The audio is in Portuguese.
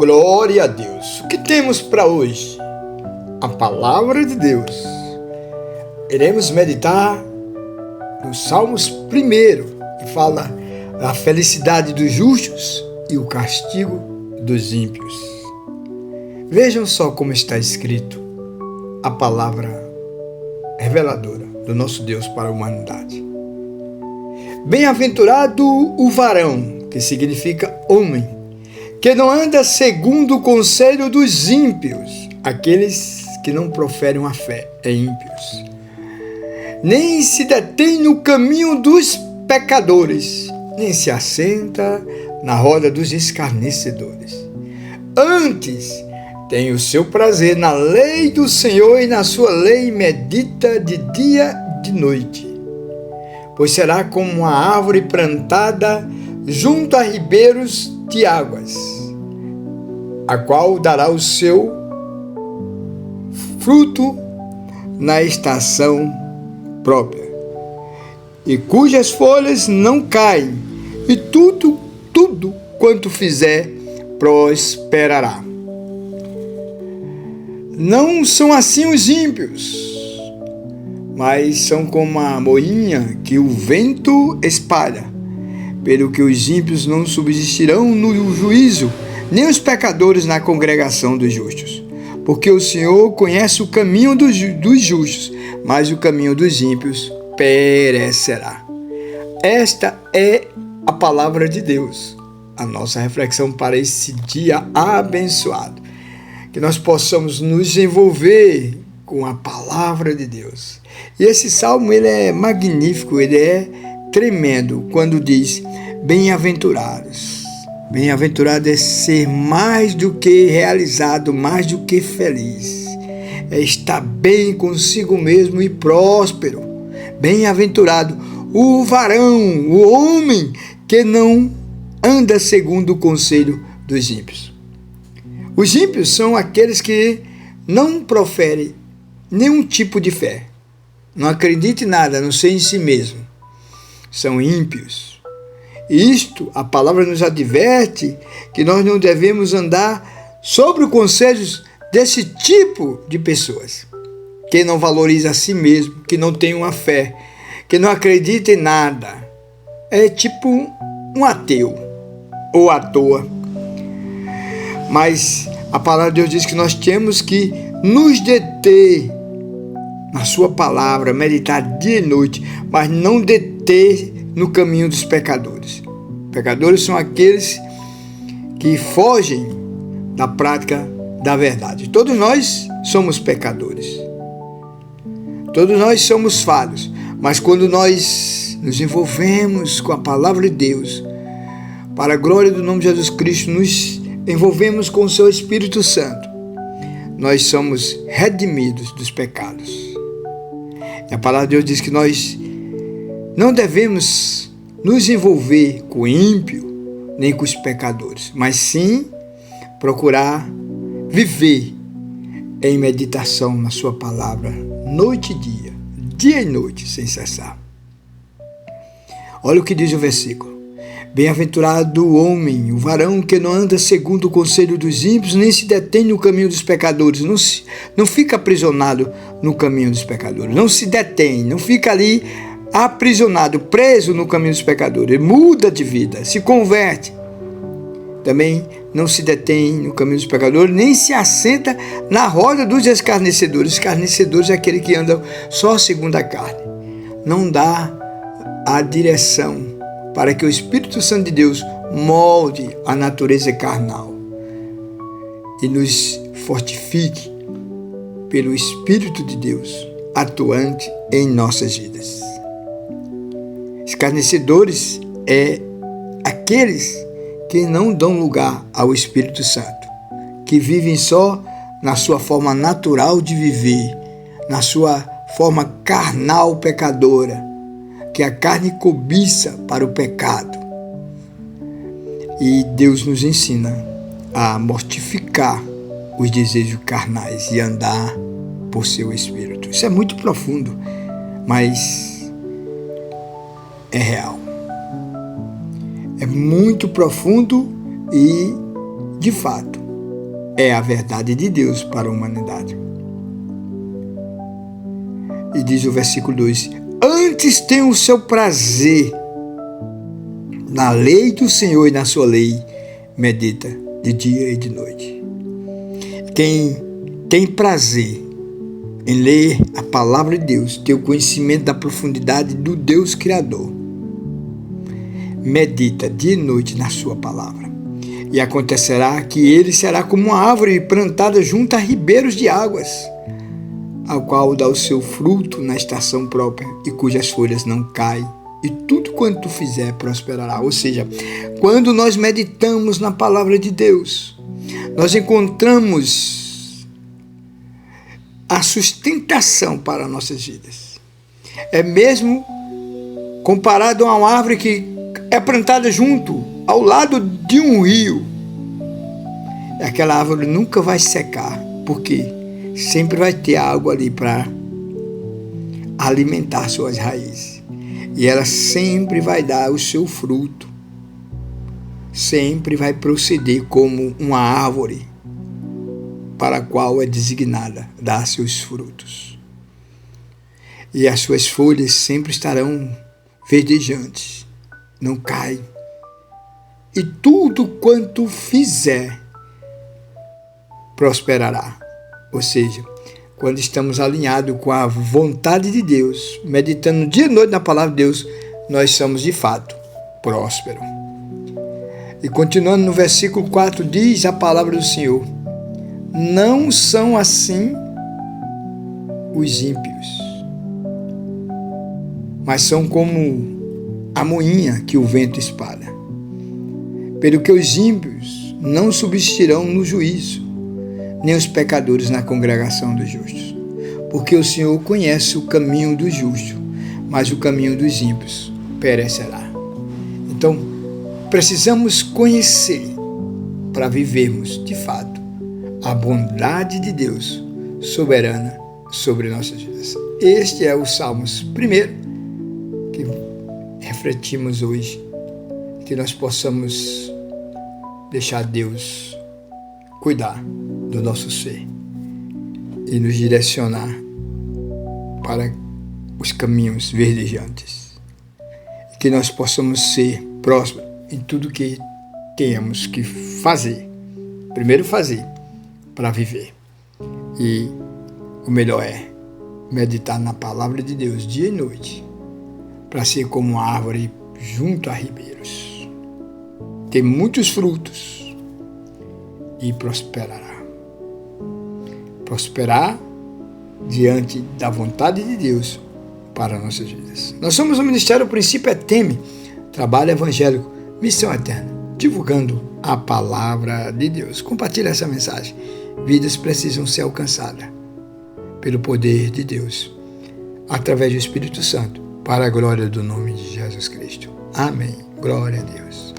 Glória a Deus. O que temos para hoje? A palavra de Deus. Iremos meditar no Salmos 1, que fala da felicidade dos justos e o castigo dos ímpios. Vejam só como está escrito a palavra reveladora do nosso Deus para a humanidade. Bem-aventurado o varão, que significa homem, que não anda segundo o conselho dos ímpios, aqueles que não proferem a fé em ímpios, nem se detém no caminho dos pecadores, nem se assenta na roda dos escarnecedores. Antes, tem o seu prazer na lei do Senhor, e na sua lei medita de dia e de noite. Pois será como uma árvore plantada junto a ribeiros de águas, a qual dará o seu fruto na estação própria, e cujas folhas não caem, e tudo quanto fizer prosperará. Não são assim os ímpios, mas são como a moinha que o vento espalha. Pelo que os ímpios não subsistirão no juízo, nem os pecadores na congregação dos justos. Porque o Senhor conhece o caminho dos justos, mas o caminho dos ímpios perecerá. Esta é a palavra de Deus, a nossa reflexão para esse dia abençoado. Que nós possamos nos envolver com a palavra de Deus. E esse salmo, ele é magnífico, ele é tremendo, quando diz: bem-aventurados. Bem-aventurado é ser mais do que realizado, mais do que feliz. É estar bem consigo mesmo e próspero. Bem-aventurado o varão, o homem que não anda segundo o conselho dos ímpios. Os ímpios são aqueles que não proferem nenhum tipo de fé. Não acreditam em nada, a não ser em si mesmo. São ímpios. Isto, a palavra nos adverte que nós não devemos andar sobre os conselhos desse tipo de pessoas, que não valoriza a si mesmo, que não tem uma fé, que não acredita em nada. É tipo um ateu ou à toa. Mas a palavra de Deus diz que nós temos que nos deter na sua palavra, meditar dia e noite, mas não deter no caminho dos pecadores. Pecadores são aqueles que fogem da prática da verdade. Todos nós somos pecadores. Todos nós somos falhos. Mas quando nós nos envolvemos com a palavra de Deus, para a glória do nome de Jesus Cristo, nos envolvemos com o seu Espírito Santo, nós somos redimidos dos pecados. E a palavra de Deus diz que nós não devemos nos envolver com o ímpio, nem com os pecadores, mas sim procurar viver em meditação na sua palavra, noite e dia e noite, sem cessar. Olha o que diz o versículo: bem-aventurado o homem, o varão que não anda segundo o conselho dos ímpios, nem se detém no caminho dos pecadores. Não fica aprisionado no caminho dos pecadores. Não se detém, não fica ali aprisionado, preso no caminho dos pecadores. Ele muda de vida, se converte. Também não se detém no caminho dos pecadores, nem se assenta na roda dos escarnecedores. Escarnecedores é aquele que anda só segundo a carne. Não dá a direção para que o Espírito Santo de Deus molde a natureza carnal e nos fortifique pelo Espírito de Deus atuante em nossas vidas. Escarnecedores é aqueles que não dão lugar ao Espírito Santo, que vivem só na sua forma natural de viver, na sua forma carnal pecadora, que a carne cobiça para o pecado. E Deus nos ensina a mortificar os desejos carnais e andar por seu Espírito. Isso é muito profundo, mas é real. É muito profundo e, de fato, é a verdade de Deus para a humanidade. E diz o versículo 2: antes tem o seu prazer na lei do Senhor, e na sua lei medita de dia e de noite. Quem tem prazer em ler a palavra de Deus, ter o conhecimento da profundidade do Deus Criador, medita dia e noite na sua palavra. E acontecerá que ele será como uma árvore plantada junto a ribeiros de águas, ao qual dá o seu fruto na estação própria, e cujas folhas não caem, e tudo quanto fizer prosperará. Ou seja, quando nós meditamos na palavra de Deus, nós encontramos a sustentação para nossas vidas. É mesmo comparado a uma árvore que é plantada junto, ao lado de um rio. Aquela árvore nunca vai secar, porque sempre vai ter água ali para alimentar suas raízes. E ela sempre vai dar o seu fruto. Sempre vai proceder como uma árvore para a qual é designada dar seus frutos. E as suas folhas sempre estarão verdejantes, não caem. E tudo quanto fizer prosperará. Ou seja, quando estamos alinhados com a vontade de Deus, meditando dia e noite na palavra de Deus, nós somos de fato prósperos. E continuando no versículo 4, diz a palavra do Senhor: não são assim os ímpios, mas são como a moinha que o vento espalha. Pelo que os ímpios não subsistirão no juízo, nem os pecadores na congregação dos justos. Porque o Senhor conhece o caminho do justo, mas o caminho dos ímpios perecerá. Então, precisamos conhecer para vivermos, de fato, a bondade de Deus soberana sobre nossas vidas. Este é o Salmos 1 que refletimos hoje, que nós possamos deixar Deus cuidar do nosso ser e nos direcionar para os caminhos verdejantes. E que nós possamos ser prósperos em tudo que tenhamos que fazer. Primeiro fazer para viver. E o melhor é meditar na palavra de Deus dia e noite, para ser como uma árvore junto a ribeiros. Ter muitos frutos e prosperará. Prosperar diante da vontade de Deus para nossas vidas. Nós somos o Ministério O Princípio é Teme, trabalho evangélico, missão eterna, divulgando a palavra de Deus. Compartilhe essa mensagem. Vidas precisam ser alcançadas pelo poder de Deus, através do Espírito Santo, para a glória do nome de Jesus Cristo. Amém. Glória a Deus.